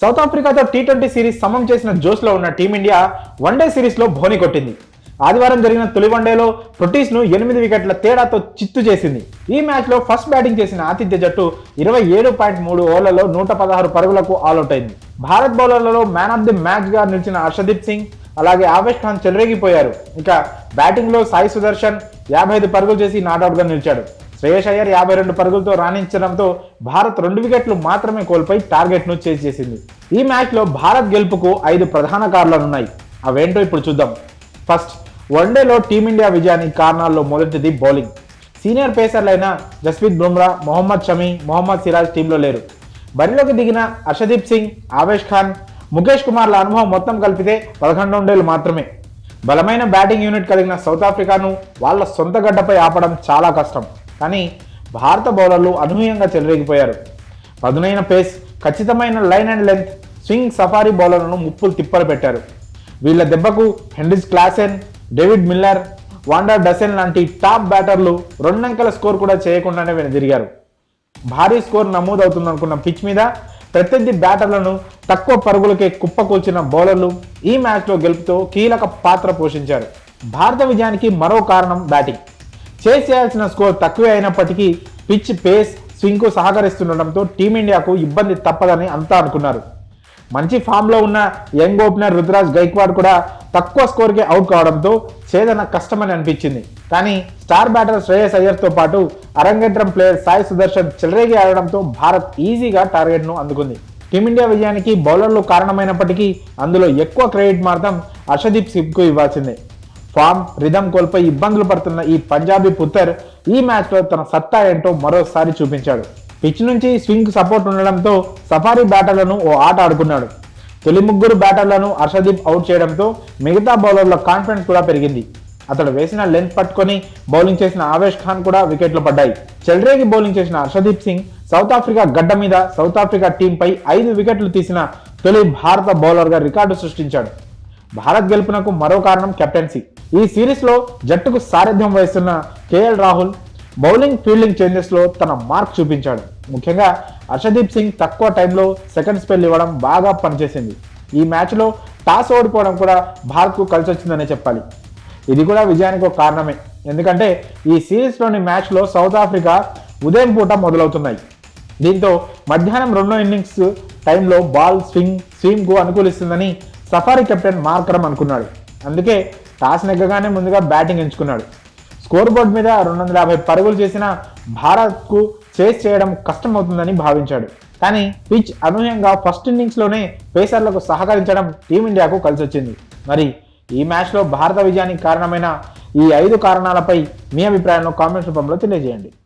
South ఆఫ్రికాతో T20 series సమం చేసిన జోష్లో ఉన్న టీమిండియా వన్డే సిరీస్లో బోని కొట్టింది. ఆదివారం జరిగిన తొలి వన్డేలో ప్రొటీస్ను 8 వికెట్ల తేడాతో చిత్తు చేసింది. ఈ మ్యాచ్లో ఫస్ట్ బ్యాటింగ్ చేసిన ఆతిథ్య జట్టు 27.3 ఓవర్లలో 116 పరుగులకు ఆల్అౌట్ అయింది. భారత్ బౌలర్లలో మ్యాన్ ఆఫ్ ది మ్యాచ్గా నిలిచిన హర్షదీప్ సింగ్ అలాగే ఆవేష్ ఖాన్ చెలరేగిపోయారు. ఇక బ్యాటింగ్లో సాయి సుదర్శన్ 55 పరుగులు చేసి నాట్అవుట్గా నిలిచాడు. శ్రేయస్ అయ్యర్ 52 పరుగులతో రాణించడంతో భారత్ 2 వికెట్లు మాత్రమే కోల్పోయి టార్గెట్ను చేజ్ చేసింది. ఈ మ్యాచ్లో భారత్ గెలుపుకు 5 ప్రధాన కారణాలున్నాయి. అవేంటో ఇప్పుడు చూద్దాం. ఫస్ట్, వన్డేలో టీమిండియా విజయానికి కారణాల్లో మొదటిది బౌలింగ్. సీనియర్ పేసర్లైన జస్ప్రీత్ బుమ్రా, మొహమ్మద్ షమి, మొహమ్మద్ సిరాజ్ టీంలో లేరు. బరిలోకి దిగిన హర్షదీప్ సింగ్, ఆవేష్ ఖాన్, ముఖేష్ కుమార్ల అనుభవం మొత్తం కలిపితే 11 వన్డేలు మాత్రమే. బలమైన బ్యాటింగ్ యూనిట్ కలిగిన సౌత్ ఆఫ్రికాను వాళ్ళ సొంత గడ్డపై ఆపడం చాలా కష్టం. కానీ భారత బౌలర్లు అనూహ్యంగా చెలరేగిపోయారు. పదునైన పేస్, ఖచ్చితమైన line and length, swing safari బౌలర్లను ముప్పులు తిప్పలు పెట్టారు. వీళ్ళ దెబ్బకు Heinrich Klaasen, David Miller, van der Dussen లాంటి టాప్ బ్యాటర్లు 2 అంకెల స్కోర్ కూడా చేయకుండానే వెనుదిరిగారు. భారీ స్కోర్ నమోదవుతుందనుకున్న పిచ్ మీద ప్రత్యర్థి బ్యాటర్లను తక్కువ పరుగులకే కుప్పకూల్చిన బౌలర్లు ఈ మ్యాచ్లో గెలుపుతో కీలక పాత్ర పోషించారు. భారత విజయానికి మరో కారణం బ్యాటింగ్. చేయాల్సిన స్కోర్ తక్కువే అయినప్పటికీ పిచ్ పేస్, స్వింగ్కు సహకరిస్తుండటంతో టీమిండియాకు ఇబ్బంది తప్పదని అంతా అనుకున్నారు. మంచి ఫామ్లో ఉన్న యంగ్ ఓపెనర్ రుతురాజ్ గైక్వాడ్ కూడా తక్కువ స్కోర్కే అవుట్ కావడంతో ఛేదన కష్టమని అనిపించింది. కానీ స్టార్ బ్యాటర్ శ్రేయస్ అయ్యర్తో పాటు అరంగేట్రం ప్లేయర్ సాయి సుదర్శన్ చెలరేగి ఆడడంతో భారత్ ఈజీగా టార్గెట్ను అందుకుంది. టీమిండియా విజయానికి బౌలర్లు కారణమైనప్పటికీ అందులో ఎక్కువ క్రెడిట్ మాత్రం హర్షదీప్ సింగ్కు ఇవ్వాల్సిందే. ఫామ్, రిధమ్ కోల్పోయి ఇబ్బందులు పడుతున్న ఈ పంజాబీ పుత్తర్ ఈ మ్యాచ్లో తన సత్తా ఏంటో మరోసారి చూపించాడు. పిచ్ నుంచి స్వింగ్ సపోర్ట్ ఉండడంతో సఫారీ బ్యాటర్లను ఓ ఆట ఆడుకున్నాడు. తొలి 3 బ్యాటర్లను హర్షదీప్ అవుట్ చేయడంతో మిగతా బౌలర్ల కాన్ఫిడెన్స్ కూడా పెరిగింది. అతడు వేసిన లెంత్ పట్టుకొని బౌలింగ్ చేసిన ఆవేష్ ఖాన్ కూడా వికెట్లు పడ్డాయి. చెలరేగి బౌలింగ్ చేసిన హర్షదీప్ సింగ్ సౌత్ ఆఫ్రికా గడ్డ మీద సౌత్ ఆఫ్రికా టీంపై 5 వికెట్లు తీసిన తొలి భారత బౌలర్గా రికార్డు సృష్టించాడు. భారత్ గెలుపునకు మరో కారణం కెప్టెన్సీ. ఈ సిరీస్లో జట్టుకు సారథ్యం వహిస్తున్న కేఎల్ రాహుల్ బౌలింగ్, ఫీల్డింగ్ చేంజెస్లో తన మార్క్ చూపించాడు. ముఖ్యంగా హర్షదీప్ సింగ్ తక్కువ టైంలో సెకండ్ స్పెల్ ఇవ్వడం బాగా పనిచేసింది. ఈ మ్యాచ్లో టాస్ ఓడిపోవడం కూడా భారత్కు కలిసి వచ్చిందనే చెప్పాలి. ఇది కూడా విజయానికి ఒక కారణమే. ఎందుకంటే ఈ సిరీస్లోని మ్యాచ్లో సౌత్ ఆఫ్రికా ఉదయం పూట మొదలవుతున్నాయి. దీంతో మధ్యాహ్నం 2వ ఇన్నింగ్స్ టైంలో బాల్ స్వింగ్కు అనుకూలిస్తుందని సఫారీ కెప్టెన్ మార్కరం అనుకున్నాడు. అందుకే టాస్ నెగ్గగానే ముందుగా బ్యాటింగ్ ఎంచుకున్నాడు. స్కోర్ బోర్డ్ మీద 250 పరుగులు చేసిన భారత్కు చేస్ చేయడం కష్టమవుతుందని భావించాడు. కానీ పిచ్ అనూహ్యంగా ఫస్ట్ ఇన్నింగ్స్లోనే పేసర్లకు సహకరించడం టీమిండియాకు కలిసి వచ్చింది. మరి ఈ మ్యాచ్లో భారత విజయానికి కారణమైన ఈ 5 కారణాలపై మీ అభిప్రాయాలను కామెంట్స్ రూపంలో తెలియజేయండి.